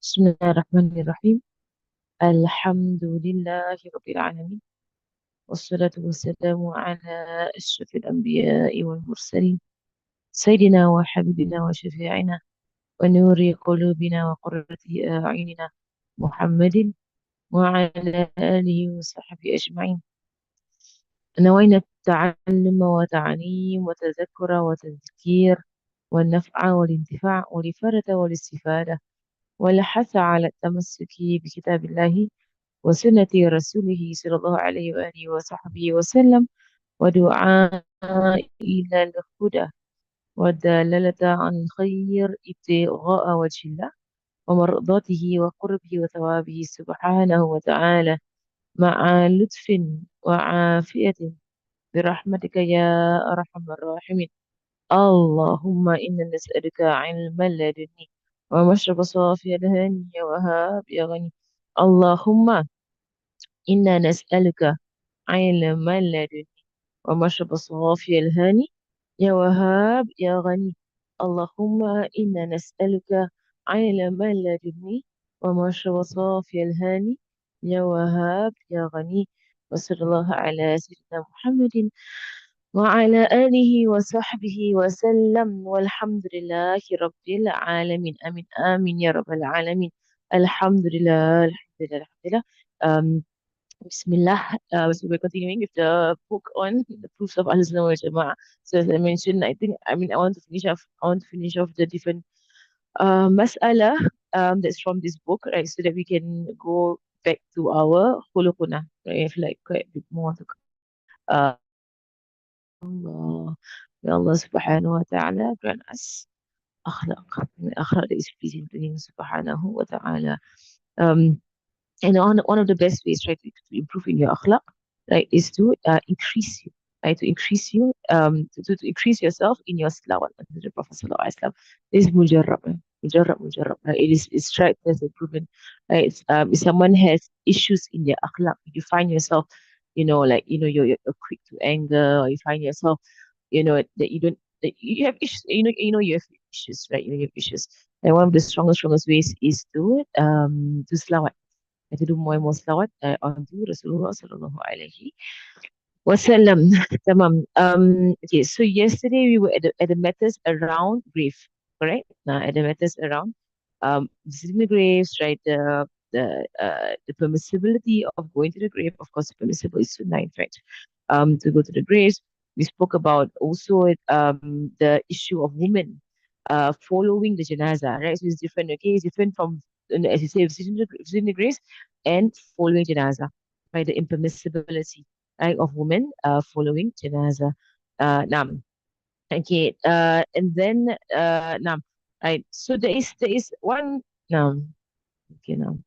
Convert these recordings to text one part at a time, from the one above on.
بسم الله الرحمن الرحيم. الحمد لله رب العالمين، والصلاة والسلام على أشرف الأنبياء والمرسلين، سيدنا وحبيبنا وشفيعنا ونور قلوبنا وقرة أعيننا محمد وعلى آله وصحبه أجمعين. نوينا التعلم وتعليم وتذكر وتذكير والنفع والانتفاع والإفادة والاستفادة والحث على التمسك بكتاب الله وسنة رسوله صلى الله عليه وآله وصحبه وسلم، ودعاء إلى الهدى والدلالة عن الخير ابتغاء وجه الله ومرضاته وقربه وثوابه سبحانه وتعالى، مع لطف وعافية برحمتك يا أرحم الراحمين. اللهم إنا نسألك علما لدني ومشرب صافي الهاني وهاب يا غني. اللهم إنا نسألك علما لدني ومشرب صافي الهاني يا وهاب يا غني. اللهم إنا نسألك علما لدني ومشرب صافي الهاني يا وهاب يا غني. وصلى الله على سيدنا محمد وعلى آله وصحبه وسلم، والحمد لله رب العالمين. آمين آمين يا رب العالمين. الحمد لله الحمد لله الحمد لله. Um, Bismillah. So we're continuing with the book on the proofs of Al-Sunnah wal Jama'ah. So as I mentioned, I want to finish off the different mas'ala that's from this book, right? So that we can go back to our Khuluquna, right? I feel like quite a bit more to uh, Allah. May Allah subhanahu wa ta'ala grant us akhlaq. Akhlaq that is pleasing to Him subhanahu wa ta'ala. Um, And one of the best ways, right, to improve in your akhlaq, right, is to increase you, right, to increase you, to increase yourself in your salawat unto the Prophet sallallahu alaihi wasallam. This is mujarrab, mujarrab, right? It's tried, tested, proven, right? If someone has issues in their akhlaq, you find yourself, like you're quick to anger, or you find yourself, that you don't, that you have issues, you have issues, right? You have issues, and one of the strongest ways is to salawat, to do more and more salawat onto Rasulullah sallallahu alaihi wasallam. Tamam. Okay, so yesterday we were at the matters around grave, correct? At the matters around visiting the graves, right? The permissibility of going to the grave, of course, permissible is sunnah, in fact, to go to the graves. We spoke about also the issue of women following the janazah, right? So it's different, okay? It's different from, as you say, visiting the graves and following janazah, right? The impermissibility, right, of women following janazah. Nam. Okay. And then nam. Right. So there is one nam. Okay, now.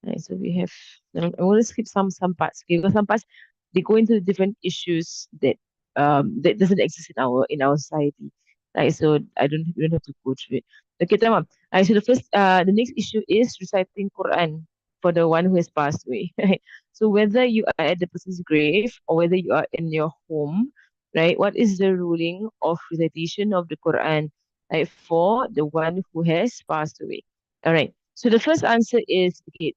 Right, so we have. I'm going to skip some parts. Okay, because some parts they go into different issues that doesn't exist in our society. Right. So we don't have to go through it. Okay, tamam. Right, so the next issue is reciting Quran for the one who has passed away. Right. So whether you are at the person's grave or whether you are in your home, right? What is the ruling of recitation of the Quran, right, for the one who has passed away? All right. So the first answer is okay.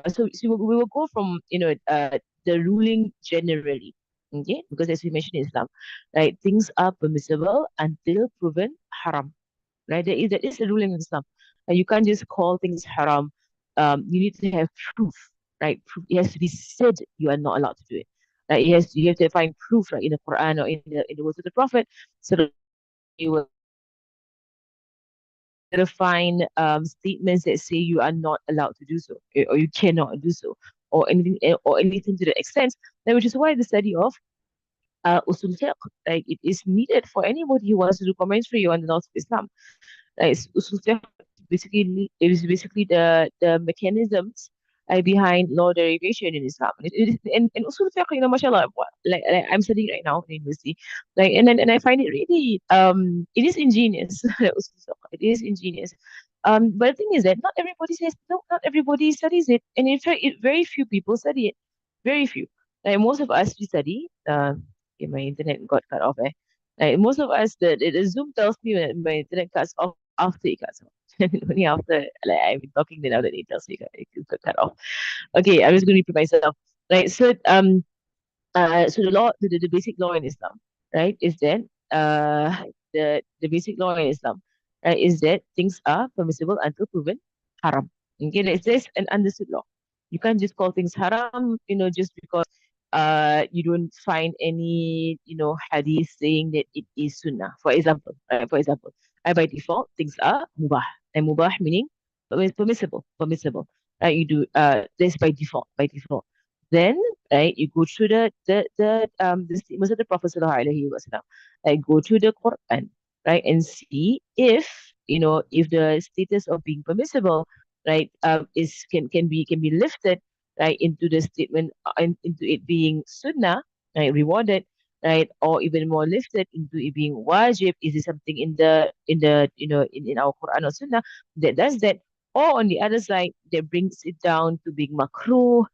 So we will go from the ruling generally, okay? Because as we mentioned in Islam, right, things are permissible until proven haram, right? That is the ruling in Islam. You can't just call things haram. You need to have proof, right? Proof. It has to be said you are not allowed to do it. Right? You have to find proof, right, in the Quran or in the words of the Prophet. So that you will find statements that say you are not allowed to do so, or you cannot do so, or anything to that extent. Then, which is why the study of usul fiqh, like, it is needed for anybody who wants to do commentary on the laws of Islam. Usul fiqh it is basically the mechanisms behind law derivation in Islam. And usul fiqh, mashallah, like I'm studying right now in university, like, and I find it really it is ingenious. Usul fiqh, it is ingenious. But the thing is that not everybody says no, not everybody studies it, and in fact, very few people study it. Very few. Like most of us, we study. Okay, my internet got cut off. Like most of us, the Zoom tells me when my internet cuts off after it cuts off. Only after like I've been talking then after it tells me it got cut off. Okay, I'm just going to repeat myself. Right. So the basic law in Islam, right, is that the basic law in Islam, right, is that things are permissible until proven haram. Okay, that's an understood law. You can't just call things haram, just because you don't find any, hadith saying that it is sunnah. For example, right, for example, by default things are mubah, and mubah meaning permissible. Right, you do this by default. Then, right, you go through the statements of the Prophet Sallallahu Alaihi Wasallam. Like, go through the Quran, right, and see if the status of being permissible, right, can be lifted, right, into the statement, into it being sunnah, right, rewarded, right, or even more lifted into it being wajib. Is it something in our Quran or sunnah that does that? Or on the other side, that brings it down to being makruh,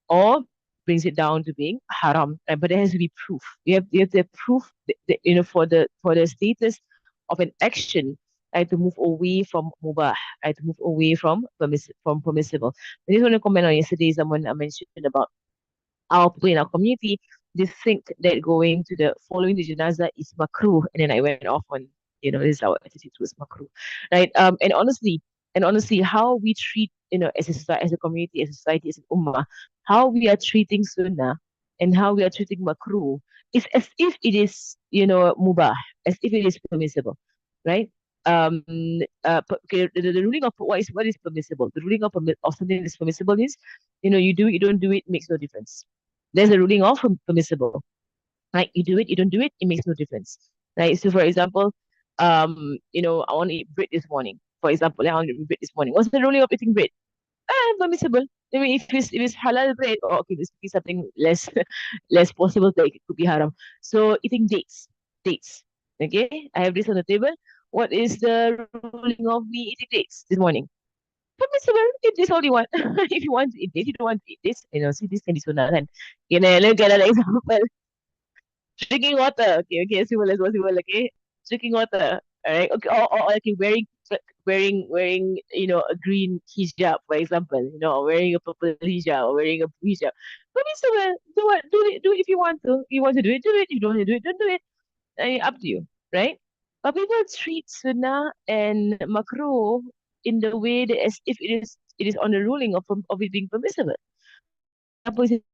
or brings it down to being haram. Right? But there has to be proof. You have to have proof for the status of an action, right, to move away from mubah, right, to move away from permissible. I just want to comment on yesterday someone mentioned about our people in our community, they think that going to the following the janazah is makruh, and then I went off on, this is our attitude towards makruh, right? And honestly, how we treat, as a society, as a community, as a society, as an ummah, how we are treating sunnah and how we are treating makruh is as if it is, mubah, as if it is permissible, right? Um, okay, the ruling of what is permissible. The ruling of something that is permissible is, you do it, you don't do it, makes no difference. There's a ruling of permissible. Right? You do it, you don't do it, it makes no difference. Right? So for example, I want to eat bread this morning. For example, I want to eat bread this morning. What's the ruling of eating bread? Permissible. I mean, if it's halal bread, or okay, this could be something less less possible, like it could be haram. So eating dates. Okay, I have this on the table. What is the ruling of me eating dates this morning? Permissible. Eat this all you want. If you want to eat this, you don't want to eat this. See, this can be sunnah kan. Look at an example. Drinking water. Okay, okay, simple as possible. Okay, drinking water. All right. Okay. Or okay, wearing a green hijab, for example. Or wearing a purple hijab, or wearing a blue hijab. Permissible. Do it if you want to. You want to do it, do it. If you don't want to do it, don't do it. Up to you, right? But people treat sunnah and makruh in the way that as if it is on the ruling of it being permissible. For example,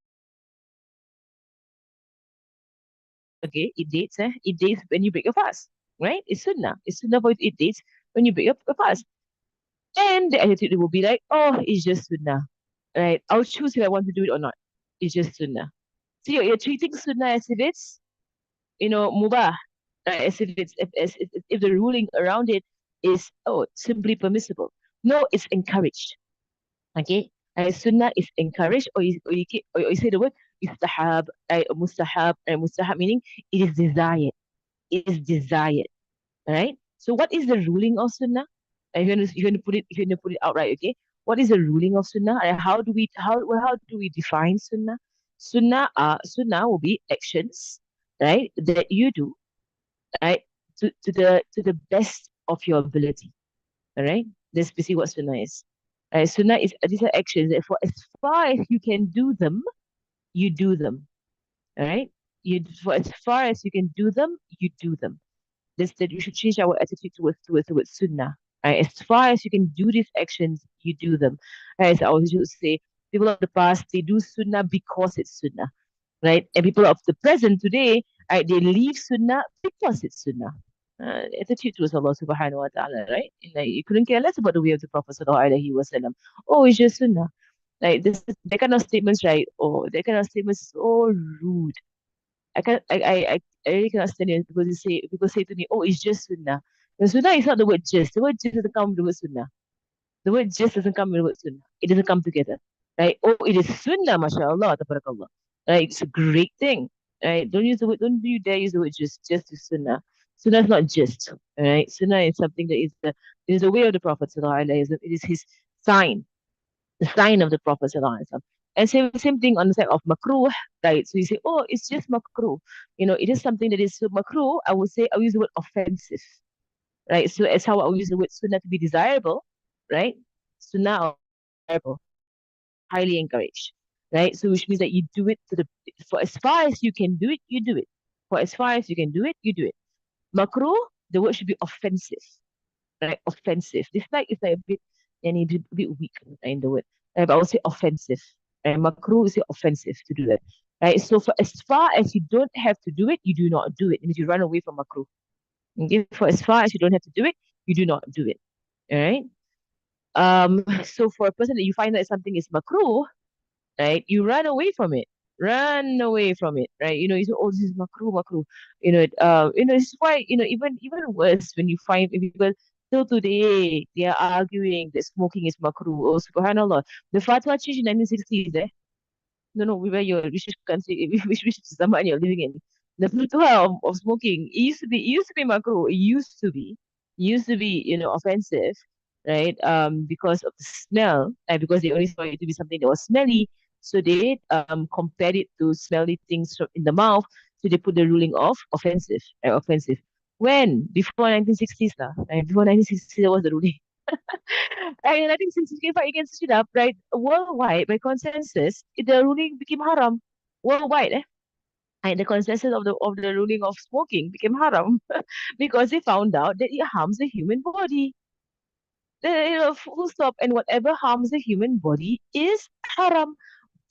okay, it dates, it dates when you break your fast, right? It's sunnah. It's sunnah for it dates when you break your fast. And the attitude will be like, oh, it's just sunnah, right? I'll choose if I want to do it or not. It's just sunnah. So you're treating sunnah as if it's, mubah, right? As if it's if the ruling around it is, oh, simply permissible. No, it's encouraged. Okay, sunnah is encouraged, or you say the word istahab, mustahab meaning it is desired. It is desired. All right. So what is the ruling of sunnah? If you're gonna put it outright, okay. What is the ruling of sunnah? And how do we define sunnah? Sunnah will be actions, right, that you do, right, to the best of your ability. All right. That's basically what sunnah is. Sunnah is these are actions that for as far as you can do them, you do them. All right. For as far as you can do them, you do them. This that we should change our attitude towards sunnah. Right? As far as you can do these actions, you do them. As I always used to say, people of the past they do sunnah because it's sunnah, right? And people of the present today, right, they leave sunnah because it's sunnah. Attitude towards Allah subhanahu wa ta'ala, right? Like, you couldn't care less about the way of the Prophet sallallahu alaihi wasallam. Oh, it's just sunnah. Like that kind of statements, right? Oh, that kind of statements so rude. I can't I really cannot stand it because people say to me, oh, it's just sunnah. And sunnah is not the word just. The word just doesn't come with the word sunnah. The word just doesn't come with the word sunnah. It doesn't come together. Right? Oh, it is sunnah, mashallah, tabarakallah. Right? It's a great thing. Right? Don't you dare use the word just to sunnah. Sunnah is not just. Right? Sunnah is something that is the way of the Prophet. Sallallahu alaihi wasallam. It is his sign, the sign of the Prophet. Sallallahu alaihi wasallam. And same thing on the side of makruh, right? So you say, oh, it's just makruh. It is something that is so makruh. I would use the word offensive, right? So as how I use the word sunnah to be desirable, right? Sunnah or desirable, highly encouraged, right? So which means that you do it to the for as far as you can do it, you do it. For as far as you can do it, you do it. Makruh, the word should be offensive, right? Offensive. Dislike is like a bit, and a bit weak in the word. But I would say offensive. And makruh is offensive to do that. Right? So for as far as you don't have to do it, you do not do it. It means you run away from makruh. Okay? For as far as you don't have to do it, you do not do it. All right. So for a person that you find that something is makruh, right? You run away from it. Run away from it, right? You say, oh, this is makruh, makruh. It's why, even worse when you find people till today they are arguing that smoking is makruh. Oh, subhanallah. The fatwa changed in 1960s, eh? No, where you're, which country, which zaman you're living in. The fatwa of smoking, it used to be makruh. It used to be, offensive, right? Because of the smell, and because they only saw it to be something that was smelly, so they compared it to smelly things in the mouth. So they put the ruling of offensive, offensive. When before 1960s lah, right? Before 1960s, that was the ruling. And I think since you came back against it up, right, worldwide, by consensus, the ruling became haram. Worldwide, eh? And the consensus of the ruling of smoking became haram because they found out that it harms the human body. Full stop. And whatever harms the human body is haram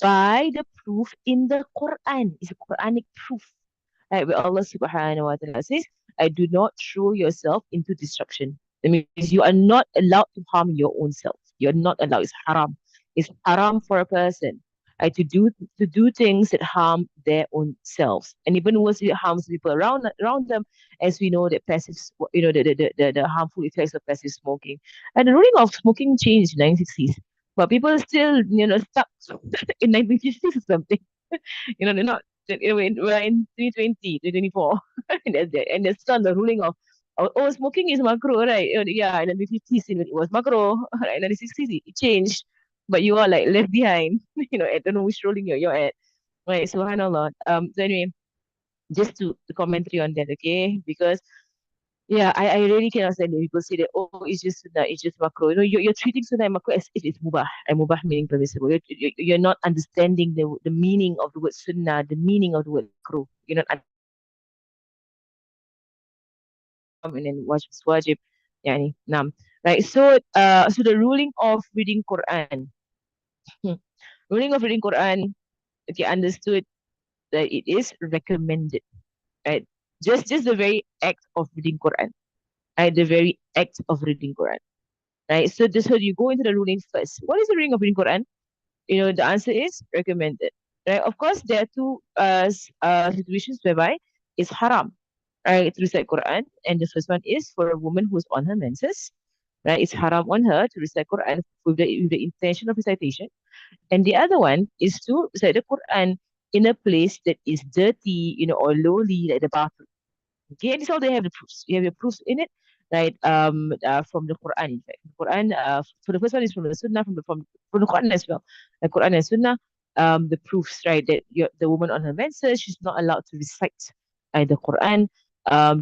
by the proof in the Quran. It's a Quranic proof. Right, where Allah subhanahu wa ta'ala says, I do not throw yourself into destruction. That means you are not allowed to harm your own self. You're not allowed. It's haram. It's haram for a person to do things that harm their own selves. And even worse, it harms people around them, as we know that the harmful effects of passive smoking. And the ruling of smoking changed in 1960s. But people are still, stuck in 1950s or something. They're not we're in 2020, 2024, and there's still the ruling of, oh, smoking is macro, right? Yeah, in the 50s it was macro, right? In the 60s it changed, but you are like left behind. I don't know which ruling you're at, right? Subhanallah. So anyway, just to commentary on that, okay? Because yeah, I really cannot stand it. People say that, oh, it's just sunnah, it's just makruh. You're treating sunnah and makruh as if it's mubah, and mubah meaning permissible. You're not understanding the meaning of the word sunnah, the meaning of the word makruh. You're not and then wajib is wajib. Yani, nam. Right. So the ruling of reading Quran. Ruling of reading Quran, okay, understood that it is recommended. Right. Just the very act of reading Quran. Right. The very act of reading Quran. Right? So you go into the ruling first. What is the ruling of reading Quran? The answer is recommended. Right? Of course, there are two situations whereby it's haram, right, to recite Quran. And the first one is for a woman who's on her menses, right? It's haram on her to recite Quran with the intention of recitation. And the other one is to recite the Quran in a place that is dirty, or lowly, like the bathroom. Okay, and this all they have the proofs. You have your proofs in it, right? From the Quran, in fact. The Quran, so the first one is from the Sunnah, from the Quran as well. The Quran and Sunnah, the proofs, right? That the woman on her menses, she's not allowed to recite the Quran,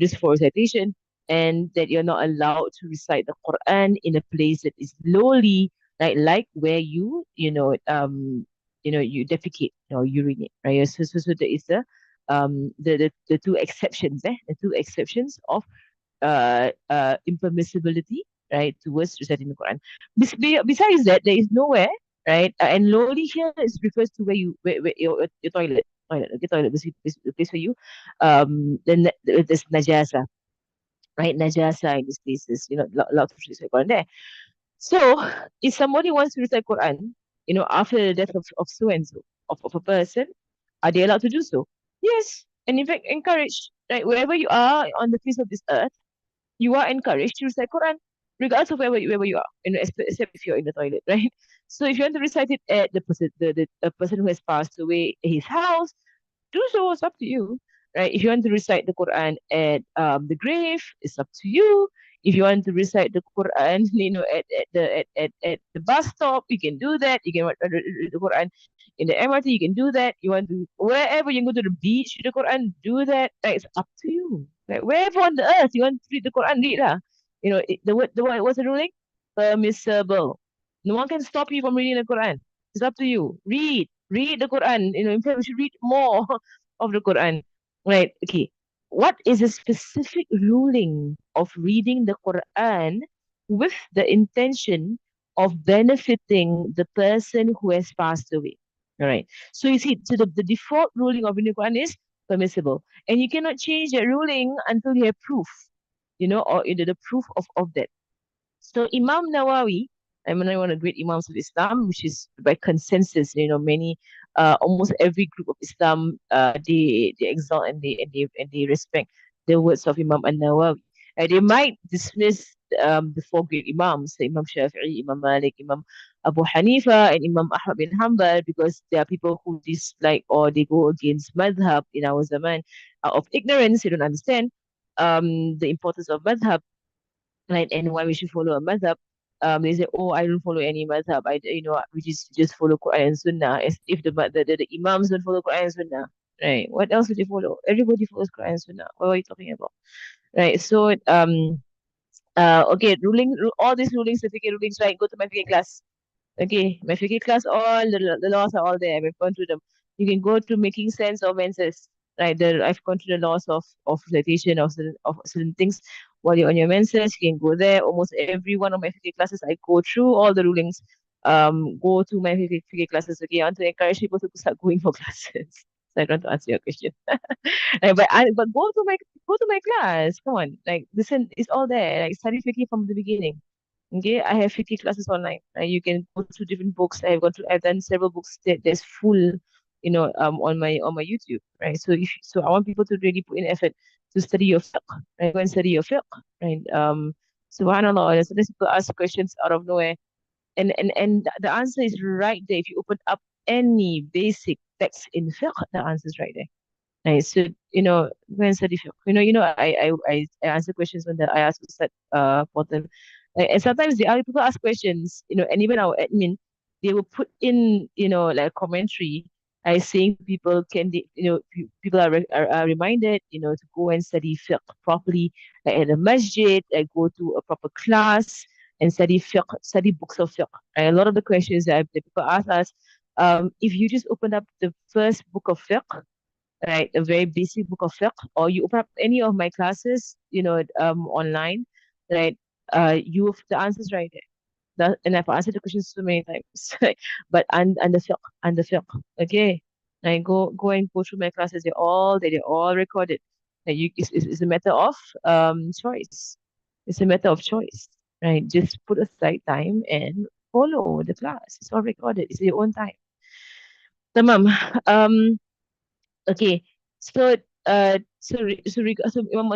just for recitation, and that you're not allowed to recite the Quran in a place that is lowly, right? Like where you defecate or urinate, right? So there is the two exceptions, the two exceptions of impermissibility, right, towards reciting the Quran. Besides that, there is nowhere, right, and lowly here is refers to where your toilet, okay, toilet, basically the place where you then there's najasa, right, najasa in these places, lot of recite Quran there. So if somebody wants to recite Quran, after the death of so and so of a person, are they allowed to do so? Yes. And in fact, encouraged, right? Wherever you are on the face of this earth, you are encouraged to recite Quran, regardless of wherever you are, except if you're in the toilet, right? So if you want to recite it at the person, the a person who has passed away at his house, do so. It's up to you, right? If you want to recite the Quran at the grave, it's up to you. If you want to recite the Quran, at the bus stop, you can do that. You can read the Quran in the MRT, you can do that. You want to wherever you go to the beach, read the Quran, do that. Right? It's up to you. Like wherever on the earth you want to read the Quran, read lah. What's the ruling? Permissible. No one can stop you from reading the Quran. It's up to you. Read the Quran. In fact, we should read more of the Quran. Right? Okay. What is a specific ruling of reading the Quran with the intention of benefiting the person who has passed away? All right. So you see, so the default ruling of reading the Quran is permissible. And you cannot change that ruling until you have proof, or the proof of that. So Imam Nawawi, I mean, one of the great Imams of Islam, which is by consensus, many, almost every group of Islam, they exalt and they respect the words of Imam An-Nawawi. They might dismiss the four great Imams, the Imam Shafi'i, Imam Malik, Imam Abu Hanifa, and Imam Ahmad bin Hanbal, because there are people who dislike or they go against madhab in our zaman of ignorance. They don't understand the importance of madhab, right? And why we should follow a madhab. They say, oh, I don't follow any madhab. We just follow Quran and Sunnah. As if the Imams don't follow Quran and Sunnah, right? What else do they follow? Everybody follows Quran and Sunnah. What are you talking about, right? So, okay, all these rulings, the fiqh rulings, right? Go to my fiqh class. Okay, my fiqh class, all the laws are all there. I've gone through them. You can go to making sense of menses, right? I've gone through the laws of citation of certain things while you're on your menses. You can go there. Almost every one of my fiqh classes, I go through all the rulings. Go to my fiqh classes. Okay, I want to encourage people to start going for classes. So I don't want to answer your question. But go to my class. Come on, like listen, it's all there. Like study fiqh from the beginning. Okay, I have 50 classes online. You can go through different books. I've done several books there's full, on my YouTube, right? So I want people to really put in effort to study your fiqh, right? Go and study your fiqh, right? Subhanallah, and sometimes people ask questions out of nowhere, and the answer is right there. If you open up any basic text in fiqh, the answer is right there. Right. So, go and study fiqh. I answer questions when I ask Ustad for them. And sometimes the other people ask questions, and even our admin, they will put in, like commentary. I saying people can they, people are reminded, to go and study fiqh properly, like at a masjid, like go to a proper class and study fiqh, study books of fiqh. And a lot of the questions that people ask us, if you just open up the first book of fiqh, right, a very basic book of fiqh, or you open up any of my classes, online, right, the answer's right there. And I've answered the questions so many times, but and the fiqh, okay, like go through my classes. They're all recorded. Like it's a matter of choice. It's a matter of choice, right? Just put aside time and follow the class. It's all recorded. It's your own time. Tamam. Okay, so Imam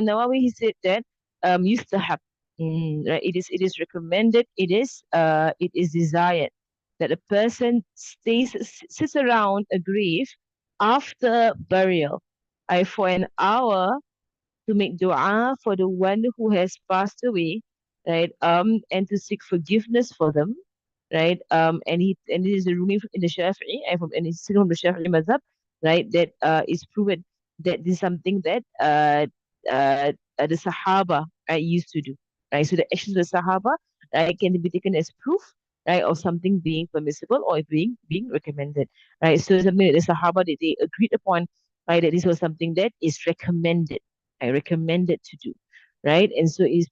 Nawawi, he said that yustahab, right? It is recommended. It is desired that a person sits around a grave after burial, for an hour, to make dua for the one who has passed away, right? And to seek forgiveness for them, right? And it is a ruling in the Shafi'i, and it's from the Shafi'i madhab, right? That is proven that this is something that the Sahaba used to do, right? So the actions of the Sahaba, right, can be taken as proof, right, of something being permissible or being recommended, right? So something that the Sahaba, that they agreed upon, right, that this was something that is recommended, I recommended to do, right? And so it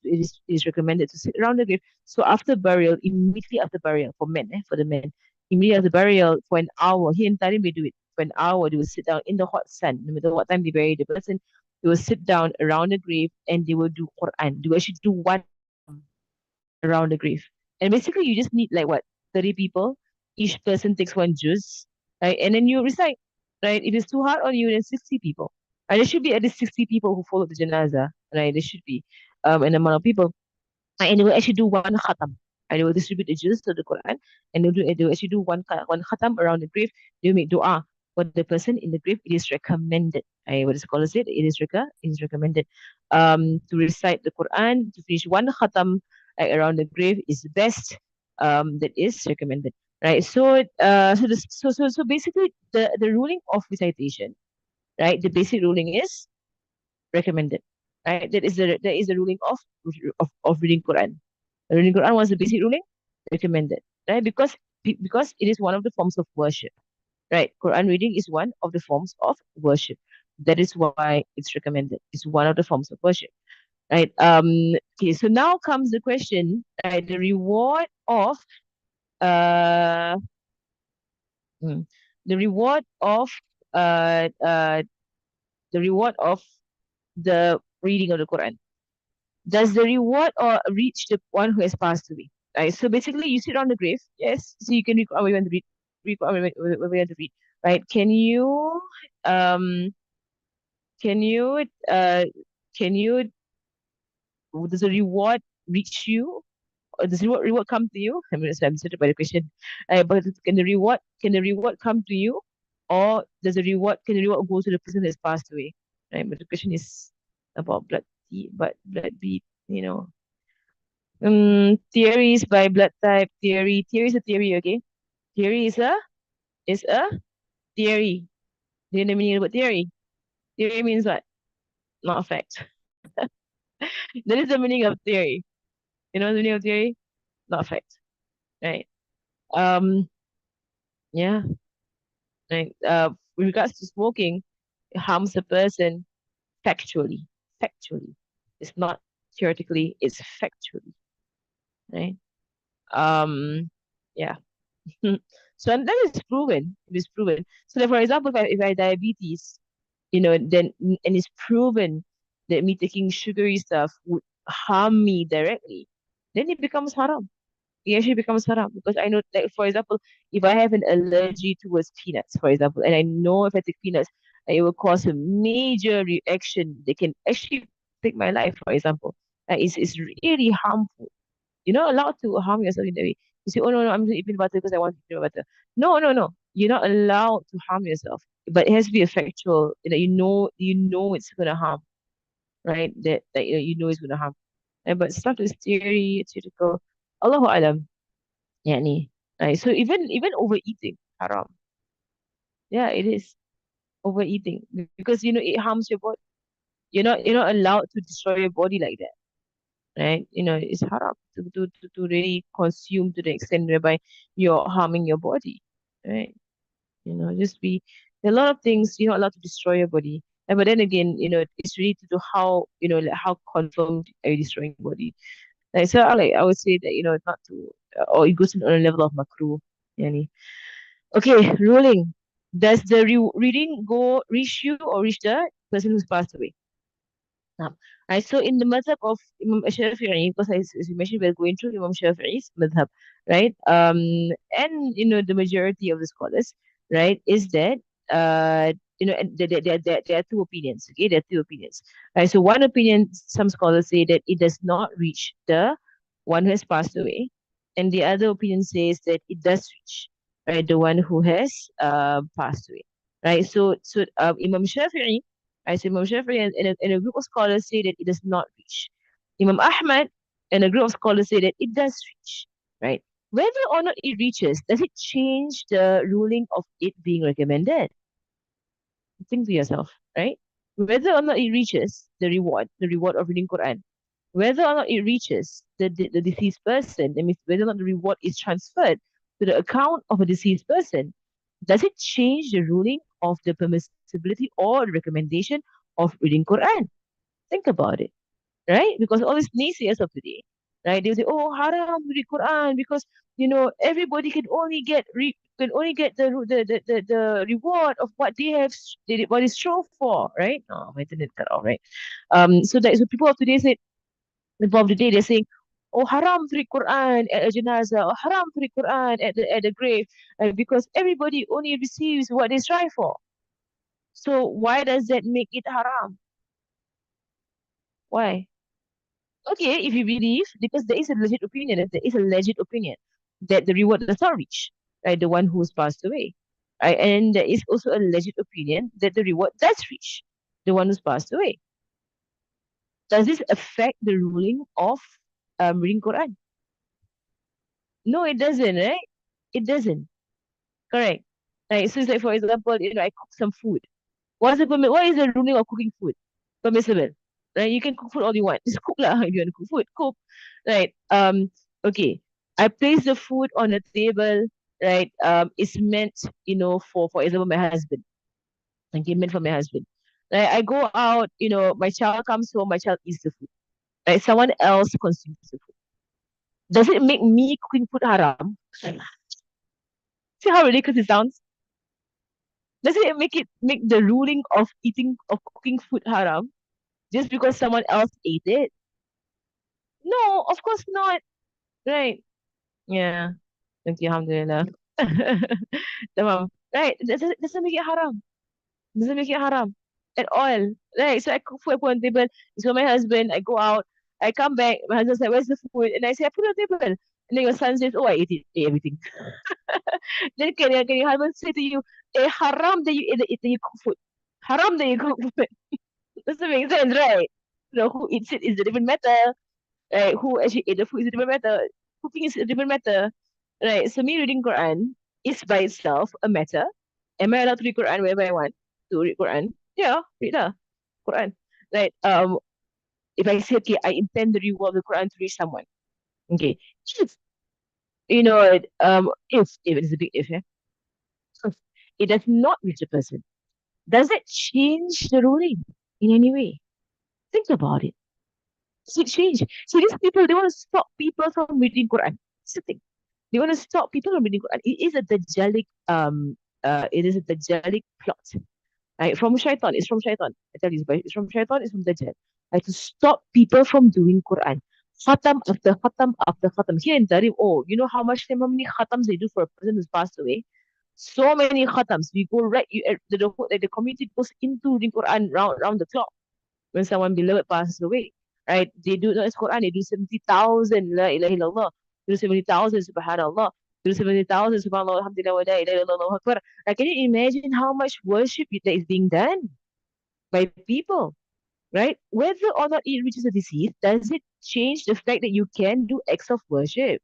is recommended to sit around the grave. So after burial, immediately after burial, for the men, immediately after burial, for an hour, here in Tarim we do it. For an hour, they will sit down in the hot sun, no matter what time they bury the person. They will sit down around the grave and they will do Quran. They will actually do one around the grave. And basically, you just need like what, 30 people. Each person takes one juice, right? And then you recite, right? If it's too hard on you, then 60 people. And there should be at least 60 people who follow the janazah, right? There should be an amount of people. And they will actually do one khatam. And they will distribute the juz to the Quran. And they will actually do one khatam around the grave. They will make dua for the person in the grave. It is recommended. What the scholars said, it is recommended. To recite the Quran, to finish one khatam, around the grave, is the best. That is recommended. Right. So basically the ruling of recitation, right? The basic ruling is recommended. right? That is the ruling of reading Quran. Reading Quran was the basic ruling, recommended, right? Because it is one of the forms of worship, right? Quran reading is one of the forms of worship. That is why it's recommended. It's one of the forms of worship, right? Okay, so now comes the question, right? Uh hmm, the reward of uh uh the reward of the reading of the Quran. Does the reward or reach the one who has passed away? Right. So basically, you sit on the grave. Yes. So you can read whatever you want to read whatever you want to read. Right. Um can you can you does the reward reach you? Or does the reward come to you? I'm sorry by the question. But can the reward come to you, or does the reward can the reward go to the person that's passed away? Right. But the question is about blood bead. You know, theories by blood type theory. Theory is a theory, okay? Theory is a theory. Do you know the meaning of the word theory? Theory means what? Not a fact. That is the meaning of theory. You know the meaning of theory? Not a fact. Right. Um, yeah. Right. With regards to smoking, it harms a person factually. Factually. It's not theoretically, it's factually. Right. Um, yeah. So and that is proven. It is proven. So like, for example, if I have diabetes, then and it's proven that me taking sugary stuff would harm me directly, then it becomes haram. It actually becomes haram because I know, like for example, if I have an allergy towards peanuts, for example, and I know if I take peanuts, it will cause a major reaction. They can actually take my life, for example. It's really harmful. You're not allowed to harm yourself in that way. You say, oh no, no, I'm just eating butter because I want to eat butter. No, no, no. You're not allowed to harm yourself. But it has to be a factual, you know it's gonna harm, right? That you know it's gonna harm. But stuff is theory, theoretical. Allahu alam. Yani. Right. So even overeating, haram. Yeah, it is. Overeating. Because it harms your body. You're not allowed to destroy your body like that. Right? It's haram to really consume to the extent whereby you're harming your body. Right? Just be there are a lot of things you're not allowed to destroy your body. And but then again, it's really to do how, like how confirmed are you destroying your body. Like so I would say that, not to or it goes on a level of makruh. Yani. Okay, ruling. Does the reading go reach you or reach the person who's passed away? Right. So in the madhab of Imam Shafi'i, because as you mentioned, we're going through Imam Shafi'i's madhab, right? And the majority of the scholars, right, is that and there are two opinions. Okay, there are two opinions. Right. So one opinion, some scholars say that it does not reach the one who has passed away, and the other opinion says that it does reach, right, the one who has passed away. Right. So Imam Shafi'i, I say Imam Shafi'i and a group of scholars say that it does not reach. Imam Ahmad and a group of scholars say that it does reach, right? Whether or not it reaches, does it change the ruling of it being recommended? Think to yourself, right? Whether or not it reaches the reward of reading Quran, whether or not it reaches the deceased person, that means whether or not the reward is transferred to the account of a deceased person, does it change the ruling of the permissibility or the recommendation of reading Quran? Think about it, right? Because all these naysayers of today, right? They'll say, "Oh, haram to read Quran because everybody can only get the reward of what they have what is strove for, right?" Oh, my internet cut off, right? So people of today say, people of the day they're saying, "Oh, haram to read Quran at a janazah, or haram to read Quran at the grave, because everybody only receives what they strive for. So why does that make it haram? Why?" Okay, if you believe, because there is a legit opinion, there is a legit opinion that the reward does not reach, right, the one who's passed away, right, and there is also a legit opinion that the reward does reach the one who's passed away. Does this affect the ruling of reading Quran? No, it doesn't, right? It doesn't. Correct. Right. So it's like, for example, I cook some food. What is the ruling of cooking food? Permissible. right? You can cook food all you want. Just cook lah. If you want to cook food, cook, right? Okay. I place the food on the table, right? It's meant, for example, my husband. Okay, meant for my husband. Right? I go out, my child comes home, my child eats the food. Right? Someone else consumes the food. Does it make me cooking food haram? See how ridiculous it sounds? Does it make the ruling of cooking food haram just because someone else ate it? No, of course not. Right. Yeah. Thank you, alhamdulillah. Tamam. Right. Doesn't make it haram. Doesn't make it haram at all. Right. So I cook food, I put on the table. It's for my husband. I go out. I come back. My husband's like, "Where's the food?" And I say, "I put it on the table." And then your son says, "Oh, I ate it. Ate everything." Then can your husband say to you, haram that you that you cook food. Haram that you cook food. Doesn't make sense, right? Who eats it is a different matter. Right? Who actually ate the food is a different matter. Cooking is a different matter. Right? So me reading Quran is by itself a matter. Am I allowed to read Quran wherever I want to read Quran? Yeah, read lah. Quran. Right. If I say, okay, I intend to reward the Quran to reach someone. Okay. If if it is a big if, yeah? If it does not reach a person, does it change the ruling in any way? Think about it. Does it change? So these people, they want to stop people from reading Quran. That's the thing. They want to stop people from reading Quran. It is a Dajjalic plot. Right? From Shaitan. It's from Shaitan. I tell you, it's from Shaitan, it's from Dajjal. Right? To stop people from doing Quran. Khatam after khatam after khatam. Here in Tarim, how many khatams they do for a person who's passed away? So many khatams. We go right, the community goes into reading Quran round the clock when someone beloved passes away. Right? They do not Quran, they do 70,000 La ilaha illallah. They do 70,000 subhanallah. They do 70,000 subhanallah, alhamdulillah, wa la ilaha illallah, Allahu akbar. Can you imagine how much worship that is being done by people? Right? Whether or not it reaches a disease, does it change the fact that you can do acts of worship?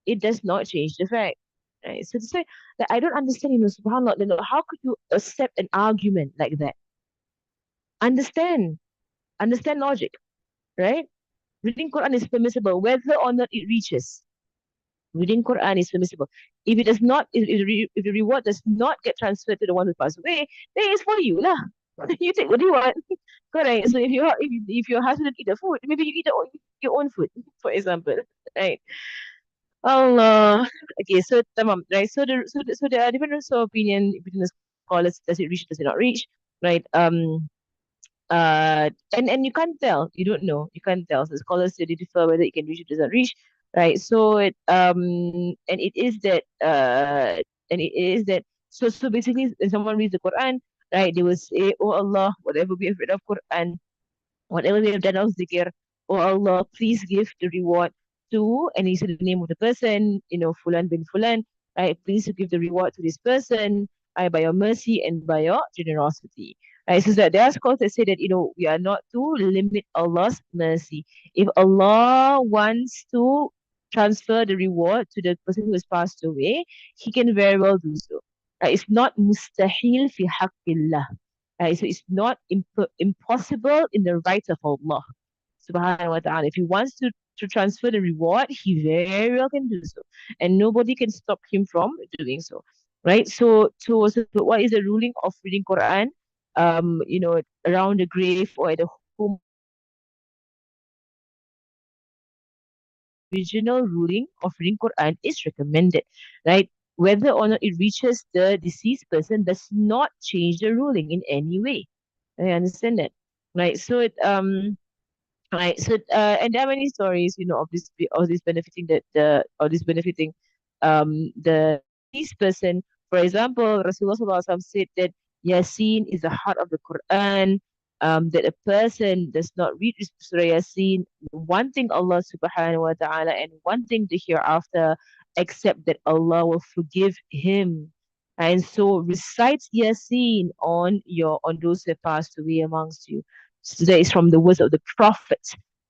It does not change the fact. Right? So to say that I don't understand, subhanAllah, how could you accept an argument like that? Understand. Understand logic, right? Reading Quran is permissible, whether or not it reaches. Reading Quran is permissible. If it does not, if the reward does not get transferred to the one who passed away, then it's for you lah. You take what you want. Correct. So if your husband eat the food, maybe you eat your own food, for example, right? Allah. Okay, so tamam, right? So there are different opinion between the scholars. Does it reach? Does it not reach? Right? And you can't tell, you don't know, you can't tell. So scholars they differ whether it can reach or doesn't reach, right? So it is that so basically when someone reads the Quran, right, they will say, oh Allah, whatever we have read of Quran, whatever we have done of zikr, oh Allah, please give the reward to, and he said the name of the person, Fulan bin Fulan, right? Please give the reward to this person, by your mercy and by your generosity. Right? So that there are scholars that say that, we are not to limit Allah's mercy. If Allah wants to transfer the reward to the person who has passed away, he can very well do so. Right? It's not mustahil fi haqqillah. Right? So it's not impossible in the rights of Allah subhanahu wa ta'ala. If he wants to transfer the reward, he very well can do so. And nobody can stop him from doing so. Right? So what is the ruling of reading Quran? Around the grave or at the home, original ruling of reading Quran is recommended, right? Whether or not it reaches the deceased person does not change the ruling in any way. I understand that, right? Right. And there are many stories, of this benefiting the this person. For example, Rasulullah Sallallahu Alaihi Wasallam said that Yasin is the heart of the Quran. That a person does not read Surah Yasin, wanting Allah Subhanahu wa Taala and wanting the hereafter, except that Allah will forgive him. And so recite Yasin on those who have passed away amongst you. So that is from the words of the Prophet.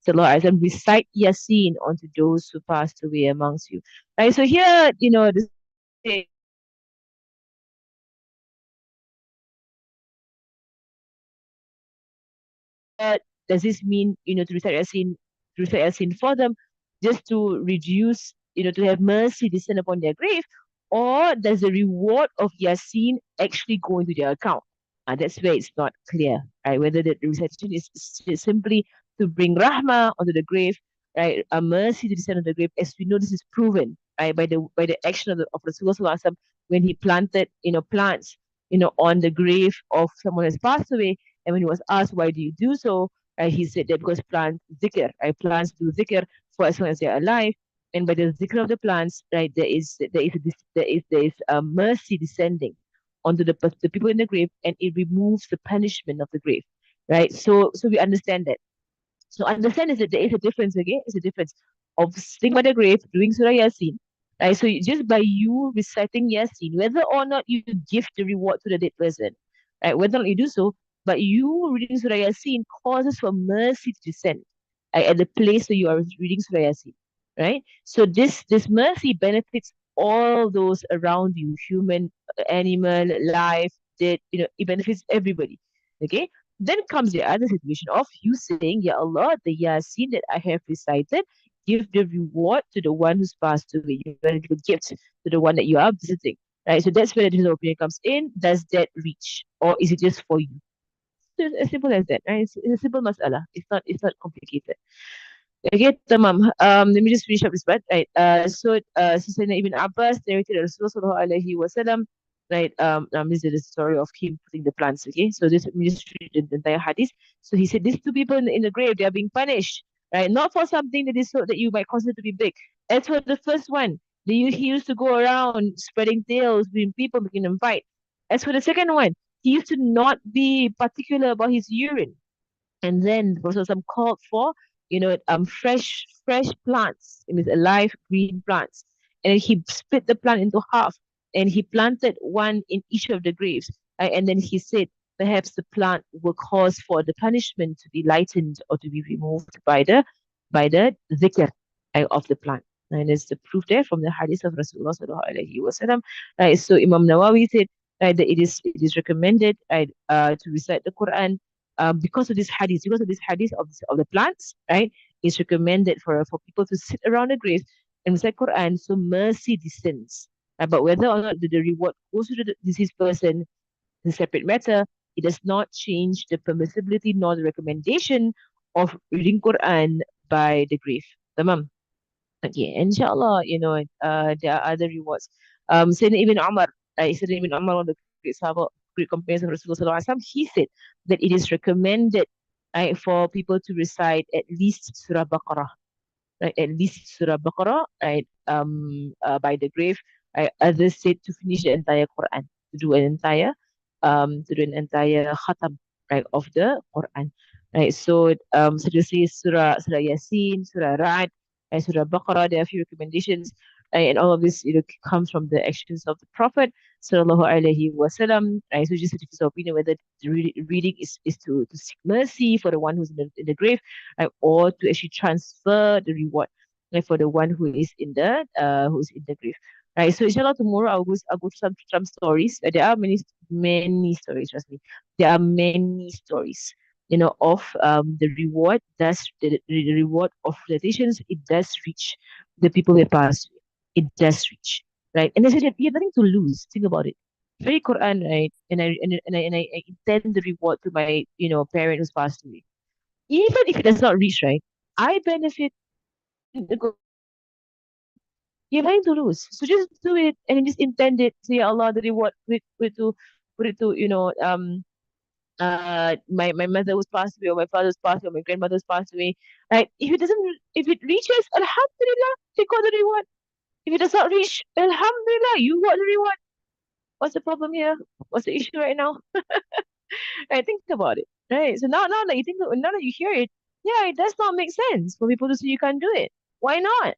So Lord, and recite Yasin onto those who passed away amongst you. Right. So here, the does this mean, to recite Yasin for them, just to reduce, to have mercy descend upon their grave, or does the reward of Yasin actually go into their account? That's where it's not clear, right? Whether the recitation is simply to bring rahmah onto the grave, right? A mercy to descend on the grave, as we know, this is proven, right, by the action of Rasulullah SAW when he planted, plants, on the grave of someone who has passed away. And when he was asked, why do you do so? He said that because plants zikr, right? Plants do zikr for as long as they're alive. And by the zikr of the plants, right, there is a mercy descending onto the people in the grave, and it removes the punishment of the grave, right? So we understand that. So understand is that there is a difference, okay? It's a difference of sitting by the grave, doing Surah Yasin, right? So just by you reciting Yasin, whether or not you give the reward to the dead person, right? Whether or not you do so, but you reading Surah Yasin causes for mercy to descend, right, at the place where you are reading Surah Yasin, right? So this mercy benefits all those around you, human, animal, life, dead, it benefits everybody. Okay, then comes the other situation of you saying, Ya Allah, the Yasin that I have recited, give the reward to the one who's passed away. You're going to give a gift to the one that you are visiting. Right? So that's where the difference of opinion comes in. Does that reach? Or is it just for you? So it's as simple as that. Right? It's a simple mas'ala. It's not complicated. Okay, tamam. Let me just finish up this part. Right. So Sayyidina Ibn Abbas narrated Rasulullah sallallahu alaihi wasallam. Right. This is the story of him putting the plants. Okay. So this, let me just read the entire hadith. So he said, these two people in the grave, they are being punished. Right. Not for something that is so that you might consider to be big. As for the first one, he used to go around spreading tales between people, making them fight. As for the second one, he used to not be particular about his urine. And then the Prophet ﷺ called for, fresh plants. It means alive green plants. And then he split the plant into half, and he planted one in each of the graves. Right? And then he said, perhaps the plant will cause for the punishment to be lightened or to be removed by the dhikr, right, of the plant. And there's the proof there from the hadith of Rasulullah sallallahu alaihi wasallam. Right? So Imam Nawawi said, right, that it is recommended, right, to recite the Quran, because of this hadith of the plants, right? It's recommended for people to sit around the grave and recite Quran, so mercy descends. But whether or not the reward goes to the deceased person is a separate matter. It does not change the permissibility nor the recommendation of reading Quran by the grave. Tamam. Okay, inshallah, there are other rewards. Sayyidina Ibn Umar, Sayyidina Ibn Umar, one of the great Sahaba, great companions of Rasulullah Sallallahu Alaihi Wasallam, he said that it is recommended, right, for people to recite at least Surah Baqarah, right? At least Surah Baqarah, right? By the grave. Right? Others said to finish the entire Quran, to do an entire khatam, right, of the Quran. Right. So to say Surah Yasin, Surah Ra'd, and Surah Baqarah, there are a few recommendations. Right? And all of this, comes from the actions of the Prophet Sallallahu Alaihi Wasallam. Right. So just a difference of opinion whether the reading is to seek mercy for the one who's in the grave, right, or to actually transfer the reward, right, for the one who's in the grave. Right. So inshallah tomorrow I'll go through some stories. There are many stories, trust me. There are many stories, of the reward. The reward of meditations, it does reach the people who passed away. It does reach. Right. And I said you have nothing to lose. Think about it. Very Quran, right? And I intend the reward to my, parent who's passed away. Even if it does not reach, right? I benefit in the good. You have nothing to lose. So just do it and then just intend it. Say, Allah, the reward, put it to, my mother was passed away, or my father's passed away, or my grandmother's passed away. Right? If it reaches, Alhamdulillah, they got the reward. If it does not reach, Alhamdulillah, you got the reward. What's the problem here? What's the issue right now? Right? Think about it. Right? So now that you hear it, yeah, it does not make sense for people to say you can't do it. Why not?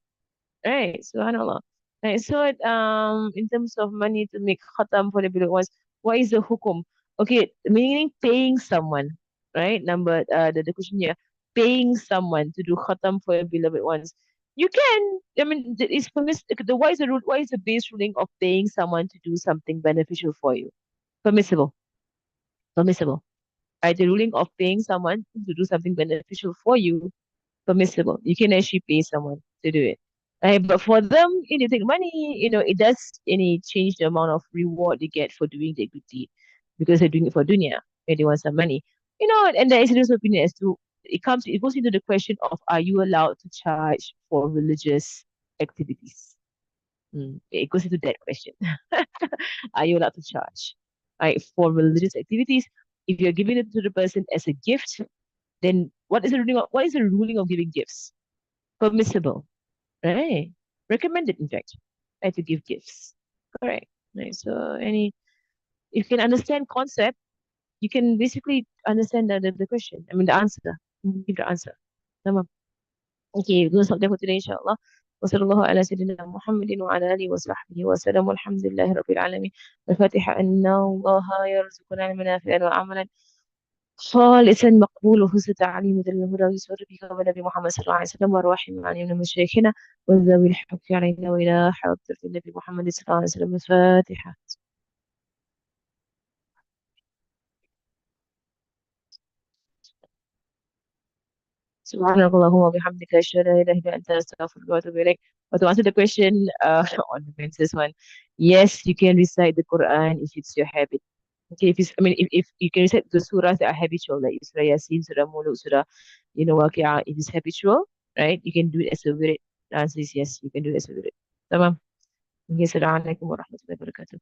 Right, subhanallah. Right, so in terms of money to make khatam for the beloved ones, what is the hukum? Okay, meaning paying someone, right? The question here, paying someone to do khatam for your beloved ones. You can, I mean, it's what is the rule? What is the base ruling of paying someone to do something beneficial for you? Permissible, permissible. right? The ruling of paying someone to do something beneficial for you, permissible. You can actually pay someone to do it. Right? But for them, if you take money, it does change the amount of reward they get for doing the good deed because they're doing it for dunya, where they want some money. And there is a opinion as to it goes into the question of, are you allowed to charge for religious activities? It goes into that question. Are you allowed to charge? Right, for religious activities? If you're giving it to the person as a gift, then what is the ruling of giving gifts? Permissible, right? Recommended, in fact, right, to give gifts. Correct. Right. So if you can understand concept, you can basically understand the question. I mean the answer. Give the answer. Tamam. Okay, we're gonna stop there for today, inshallah. وصلى الله على سيدنا محمد وعلى آله وصحبه وسلم والحمد لله رب العالمين. الفاتحة أن الله يرزقنا المنافع وعملا خالصا مقبول وحسن تعليم ذل الهدى ويسر بك ونبي محمد صلى الله عليه وسلم وارواح معاني من مشايخنا وذوي الحق علينا وإلى حضرة النبي محمد صلى الله عليه وسلم الفاتحة. سبحانك اللهم وبحمدك أشهد أن لا إله إلا أنت أستغفرك وأتوب إليك. But to answer the question on the Princess one, yes, you can recite the Quran if it's your habit. Okay, if you can recite the surahs that are habitual, like Surah Yasin, Surah Muluk, Surah, Waqi'ah, if it's habitual, right, you can do it as a wirid. The answer is yes, you can do it as a wirid. Tamam. Okay, Assalamu alaikum wa rahmatullahi wa barakatuh.